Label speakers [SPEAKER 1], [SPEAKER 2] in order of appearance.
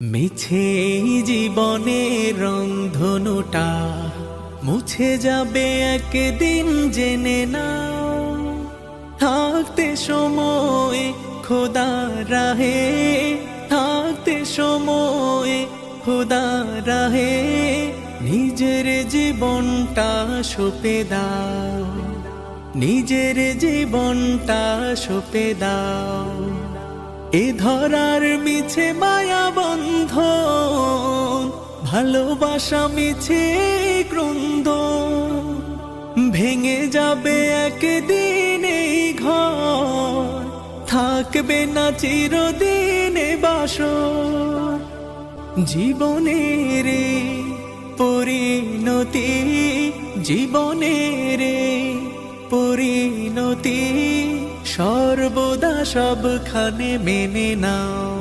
[SPEAKER 1] মিছে জীবনের রংধনুটা মুছে যাবে একদিন, জেনে নাও। থাকতে সময় খোদা রাহে, থাকতে সময় খোদা রাহে, নিজের জীবনটা সঁপে দাও, নিজের জীবনটা সঁপে দাও। এ ধরার মিছে মায়া বন্ধন, ভালোবাসা মিছে ক্রন্দন, ভেঙে যাবে একদিন এই ঘর, থাকবে না চিরদিন বাসর। জীবনের পরিণতি, জীবনের পরিণতি সর্বদা সবখানে মেনে নাও।